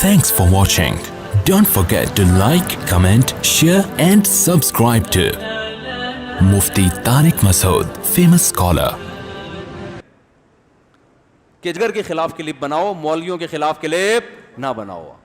Thanks for watching. Don't forget to like, comment, share and subscribe to Mufti Tariq Masood, famous scholar. केजगर के खिलाफ clip बनाओ, मौलवियों के खिलाफ clip ना बनाओ.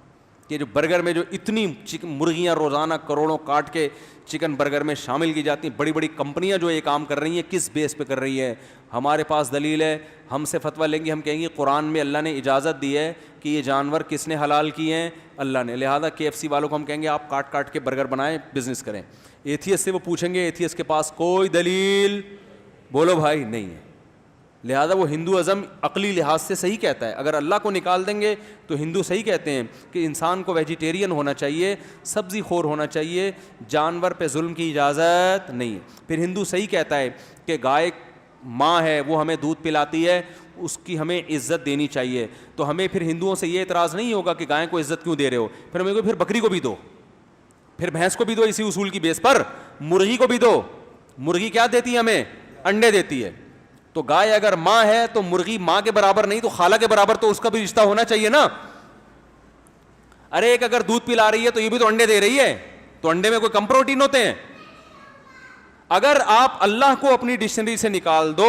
कि जो बर्गर में जो इतनी मुर्गियां रोज़ाना करोड़ों काट के चिकन बर्गर में शामिल की जाती हैं, बड़ी बड़ी कंपनियां जो ये काम कर रही हैं, किस बेस पे कर रही है? हमारे पास दलील है, हमसे फतवा लेंगे, हम कहेंगे कुरान में अल्लाह ने इजाज़त दी है कि ये जानवर किसने हलाल किए हैं? अल्लाह ने. लिहाजा KFC वालों को हम कहेंगे आप काट काट के बर्गर बनाएं, बिजनेस करें. एथियस से वो पूछेंगे, एथियस के पास कोई दलील बोलो भाई नहीं है. लिहाजा वो हिंदू अज़म अक़ली लिहाज से सही कहता है. अगर अल्लाह को निकाल देंगे तो हिंदू सही कहते हैं कि इंसान को वेजिटेरियन होना चाहिए, सब्ज़ी खोर होना चाहिए, जानवर पे जुल्म की इजाज़त नहीं है. फिर हिंदू सही कहता है कि गाय माँ है, वो हमें दूध पिलाती है, उसकी हमें इज़्ज़त देनी चाहिए. तो हमें फिर हिंदुओं से ये एतराज़ नहीं होगा कि गाय को इज़्ज़त क्यों दे रहे हो. फिर हमें फिर बकरी को भी दो, फिर भैंस को भी दो, इसी उसूल की बेस पर मुर्गी को भी दो. मुर्गी क्या देती है? हमें अंडे देती है. तो गाय अगर माँ है तो मुर्गी माँ के बराबर नहीं तो खाला के बराबर तो उसका भी रिश्ता होना चाहिए ना. अरे एक अगर दूध पिला रही है तो ये भी तो अंडे दे रही है, तो अंडे में कोई कम प्रोटीन होते हैं? अगर आप अल्लाह को अपनी डिक्शनरी से निकाल दो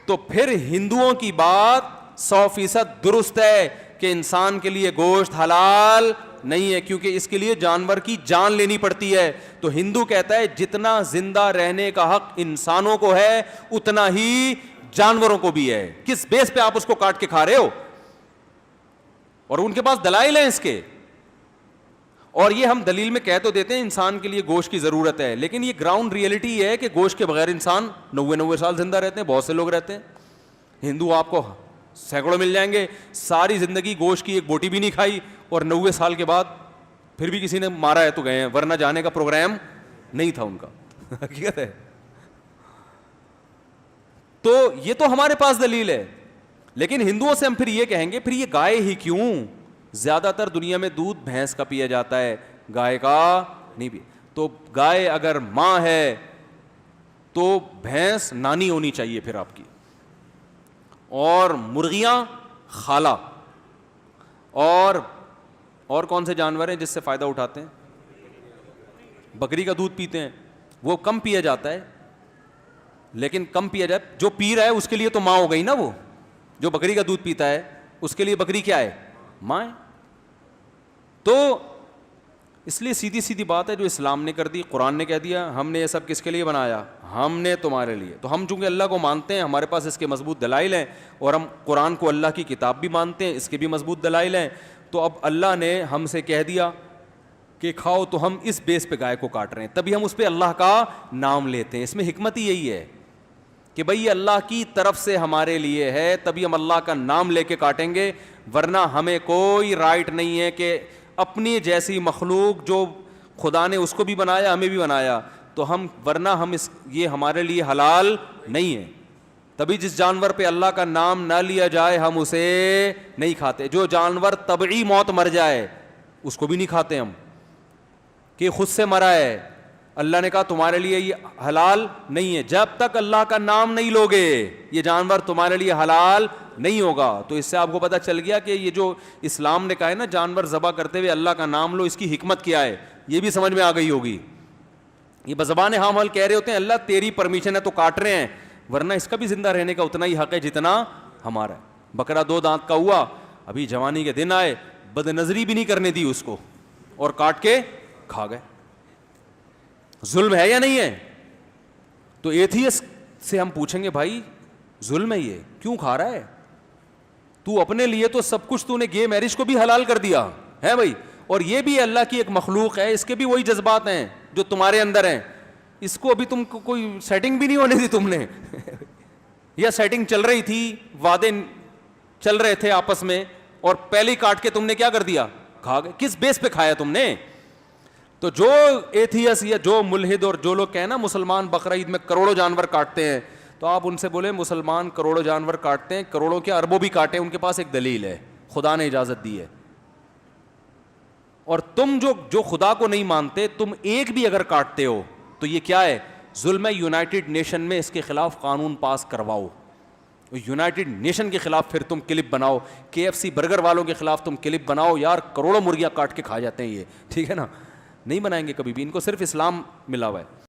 तो फिर हिंदुओं की बात 100% दुरुस्त है कि इंसान के लिए गोश्त हलाल नहीं है, क्योंकि इसके लिए जानवर की जान लेनी पड़ती है. तो हिंदू कहता है जितना जिंदा रहने का हक इंसानों को है उतना ही जानवरों को भी है. किस बेस पे आप उसको काट के खा रहे हो? और उनके पास दलाइल हैं इसके. और ये हम दलील में कह तो देते हैं इंसान के लिए गोश्त की जरूरत है, लेकिन ये ग्राउंड रियलिटी है कि गोश्त के बगैर इंसान 90 साल जिंदा रहते हैं. बहुत से लोग रहते हैं. हिंदू आपको सैकड़ों मिल जाएंगे, सारी जिंदगी गोश्त की एक बोटी भी नहीं खाई और 90 साल के बाद फिर भी किसी ने मारा है तो गए हैं, वरना जाने का प्रोग्राम नहीं था उनका. हकीकत है. तो ये तो हमारे पास दलील है. लेकिन हिंदुओं से हम फिर ये कहेंगे फिर ये गाय ही क्यों? ज्यादातर दुनिया में दूध भैंस का पिया जाता है, गाय का नहीं पिया. तो गाय अगर माँ है तो भैंस नानी होनी चाहिए फिर आपकी, और मुर्गियां खाला. और कौन से जानवर हैं जिससे फायदा उठाते हैं? बकरी का दूध पीते हैं, वो कम पिया जाता है, लेकिन कम पिया जाए. जो पी रहा है उसके लिए तो माँ हो गई ना. वो जो बकरी का दूध पीता है उसके लिए बकरी क्या है? माँ है. तो इसलिए सीधी सीधी बात है जो इस्लाम ने कर दी, कुरान ने कह दिया, हमने ये सब किसके लिए बनाया? हमने तुम्हारे लिए. तो हम चूंकि अल्लाह को मानते हैं, हमारे पास इसके मजबूत दलाइल हैं, और हम कुरान को अल्लाह की किताब भी मानते हैं, इसके भी मजबूत दलाइल हैं. तो अब अल्लाह ने हमसे कह दिया कि खाओ, तो हम इस बेस पे गाय को काट रहे हैं, तभी हम उस पर अल्लाह का नाम लेते हैं. इसमें हिकमत ही यही है कि भाई ये अल्लाह की तरफ से हमारे लिए है, तभी हम अल्लाह का नाम लेके काटेंगे. वरना हमें कोई राइट नहीं है कि अपनी जैसी मखलूक जो खुदा ने उसको भी बनाया हमें भी बनाया तो हम, वरना हम ये हमारे लिए हलाल नहीं है. तभी जिस जानवर पे अल्लाह का नाम ना लिया जाए हम उसे नहीं खाते. जो जानवर तबई मौत मर जाए उसको भी नहीं खाते हम, कि खुद से मरा है. अल्लाह ने कहा तुम्हारे लिए ये हलाल नहीं है. जब तक अल्लाह का नाम नहीं लोगे ये जानवर तुम्हारे लिए हलाल नहीं होगा. तो इससे आपको पता चल गया कि ये जो इस्लाम ने कहा है ना जानवर ज़बह करते हुए अल्लाह का नाम लो, इसकी हिकमत क्या है, ये भी समझ में आ गई होगी. ये बज़बान हम हल कह रहे होते हैं अल्लाह तेरी परमिशन है तो काट रहे हैं, वरना इसका भी जिंदा रहने का उतना ही हक है जितना हमारा है. बकरा 2 दांत का हुआ, अभी जवानी के दिन आए, बदनजरी भी नहीं करने दी उसको और काट के खा गए. जुल्म है या नहीं है? तो एथियस्ट से हम पूछेंगे भाई जुल्म है ये, क्यों खा रहा है? तू अपने लिए तो सब कुछ, तूने गे मैरिज को भी हलाल कर दिया है भाई, और ये भी अल्लाह की एक मखलूक है, इसके भी वही जज्बात हैं जो तुम्हारे अंदर हैं. इसको अभी तुमको कोई सेटिंग भी नहीं होने दी तुमने. या सेटिंग चल रही थी, वादे चल रहे थे आपस में, और पहले ही काट के तुमने क्या कर दिया? खा गए. किस बेस पे खाया तुमने? तो जो एथियस या जो मुल्हिद और जो लोग कहें ना मुसलमान बकरा ईद में करोड़ों जानवर काटते हैं, तो आप उनसे बोले मुसलमान करोड़ों जानवर काटते हैं, करोड़ों के अरबों भी काटे, उनके पास एक दलील है, खुदा ने इजाजत दी है. और तुम जो खुदा को नहीं मानते, तुम एक भी अगर काटते हो तो ये क्या है? जुल्म है. यूनाइटेड नेशन में इसके खिलाफ कानून पास करवाओ یونائٹڈ نیشن کے خلاف پھر تم کلپ بناؤ, KFC برگر والوں کے خلاف تم کلپ بناؤ, یار کروڑوں مرغیاں کاٹ کے کھا جاتے ہیں یہ, ٹھیک ہے نا, نہیں بنائیں گے کبھی بھی, ان کو صرف اسلام ملا ہوا ہے.